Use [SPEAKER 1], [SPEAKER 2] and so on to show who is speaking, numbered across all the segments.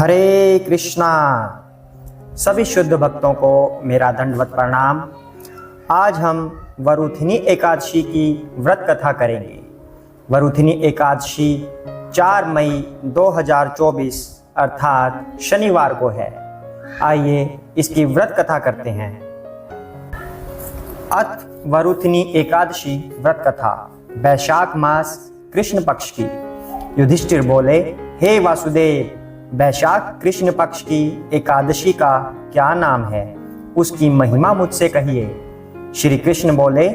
[SPEAKER 1] हरे कृष्णा। सभी शुद्ध भक्तों को मेरा दंडवत प्रणाम। आज हम वरुथिनी एकादशी की व्रत कथा करेंगे। वरुथिनी एकादशी 4 मई 2024 अर्थात शनिवार को है। आइए इसकी व्रत कथा करते हैं। अथ वरुथिनी एकादशी व्रत कथा। वैशाख मास कृष्ण पक्ष की। युधिष्ठिर बोले, हे वासुदेव, वैशाख कृष्ण पक्ष की एकादशी का क्या नाम है? उसकी महिमा मुझसे कहिए। श्री कृष्ण बोले,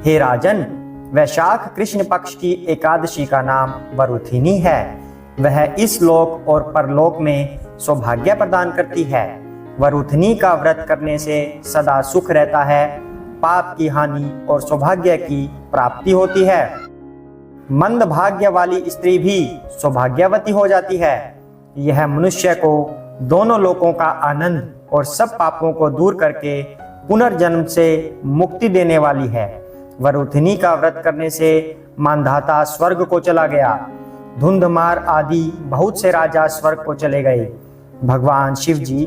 [SPEAKER 1] हे राजन, वैशाख कृष्ण पक्ष की एकादशी का नाम वरुथिनी है। वह इस लोक और परलोक में सौभाग्य प्रदान करती है। वरुथिनी का व्रत करने से सदा सुख रहता है, पाप की हानि और सौभाग्य की प्राप्ति होती है। मंद भाग्य वाली स्त्री भी सौभाग्यवती हो जाती है। यह मनुष्य को दोनों लोकों का आनंद और सब पापों को दूर करके पुनर्जन्म से मुक्ति देने वाली है। वरुथिनी का व्रत करने से मानधाता स्वर्ग को चला गया। धुंधमार आदि बहुत से राजा स्वर्ग को चले गए। भगवान शिव जी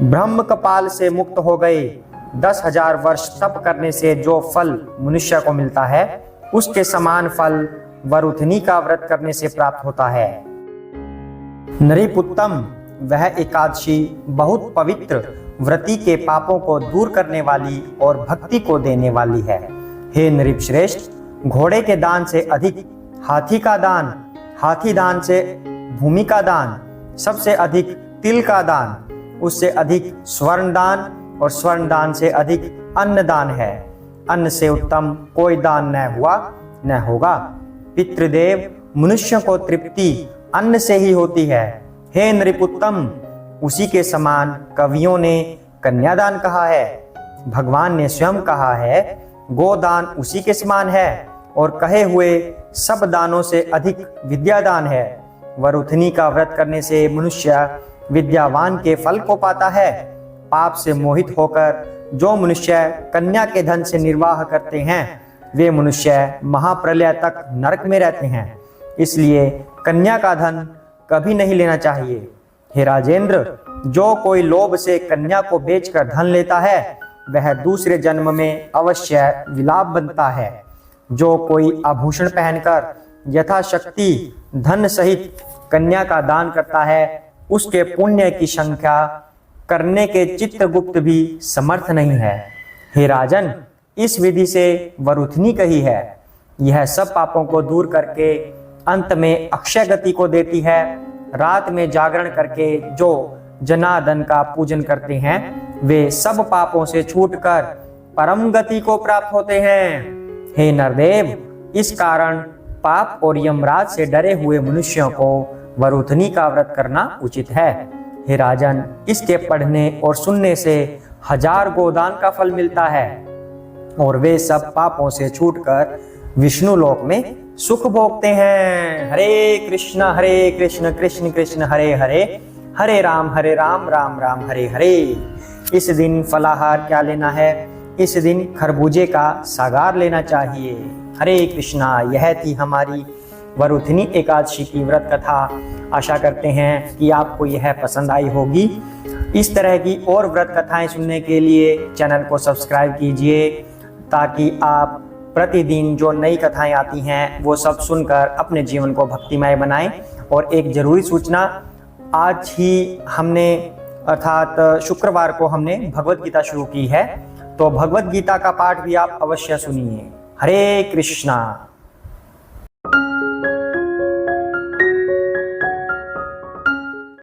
[SPEAKER 1] ब्रह्म कपाल से मुक्त हो गए। 10,000 वर्ष तप करने से जो फल मनुष्य को मिलता है, उसके समान फल वरुथिनी का व्रत करने से प्राप्त होता है। नृपुत्तम, वह एकादशी बहुत पवित्र, व्रती के पापों को दूर करने वाली और भक्ति को देने वाली है। हे नृप श्रेष्ठ, घोड़े के दान से अधिक हाथी का दान, हाथी दान से भूमि का दान, सबसे अधिक तिल का दान, उससे अधिक स्वर्ण दान और स्वर्ण दान से अधिक अन्न दान है। अन्न से उत्तम कोई दान न हुआ न होगा। पितृदेव, मनुष्य को तृप्ति अन्न से ही होती है। हे नृपुत्तम, उसी के समान कवियों ने कन्यादान कहा है। भगवान ने स्वयं कहा है, गोदान उसी के समान है और कहे हुए सब दानों से अधिक विद्यादान है। वरुथिनी का व्रत करने से मनुष्य विद्यावान के फल को पाता है। पाप से मोहित होकर जो मनुष्य कन्या के धन से निर्वाह करते हैं, वे मनुष्य महाप्रलय तक नरक में रहते हैं। इसलिए कन्या का धन कभी नहीं लेना चाहिए। हे राजेंद्र, जो कोई लोभ से कन्या को बेचकर धन लेता है, वह दूसरे जन्म में अवश्य विलाप बनता है। जो कोई आभूषण पहनकर यथाशक्ति धन सहित कन्या का दान करता है, उसके पुण्य की संख्या करने के चित्रगुप्त भी समर्थ नहीं है। हे राजन, इस विधि से वरुथिनी कही है। यह सब पापों को दूर करके अंत में अक्षय गति को देती है। रात में जागरण करके जो जनार्दन का पूजन करते हैं, वे सब पापों से छूटकर परम गति को प्राप्त होते हैं। हे नरदेव, इस कारण पाप और यमराज से डरे हुए मनुष्यों को वरुथिनी का व्रत करना उचित है। हे राजन, इसके पढ़ने और सुनने से 1000 गोदान का फल मिलता है और वे सब पापों से छूटकर विष्णु लोक में सुख भोगते हैं। हरे कृष्ण कृष्ण कृष्ण हरे हरे, हरे राम राम राम हरे हरे। इस दिन फलाहार क्या लेना है? इस दिन खरबूजे का सागार लेना चाहिए। हरे कृष्णा। यह थी हमारी वरुथिनी एकादशी की व्रत कथा। आशा करते हैं कि आपको यह पसंद आई होगी। इस तरह की और व्रत कथाएं सुनने के लिए चैनल को सब्सक्राइब कीजिए, ताकि आप प्रतिदिन जो नई कथाएं आती हैं वो सब सुनकर अपने जीवन को भक्तिमय बनाएं। और एक जरूरी सूचना, आज ही हमने अर्थात शुक्रवार को हमने भगवत गीता शुरू की है, तो भगवत गीता का पाठ भी आप अवश्य सुनिए। हरे कृष्णा।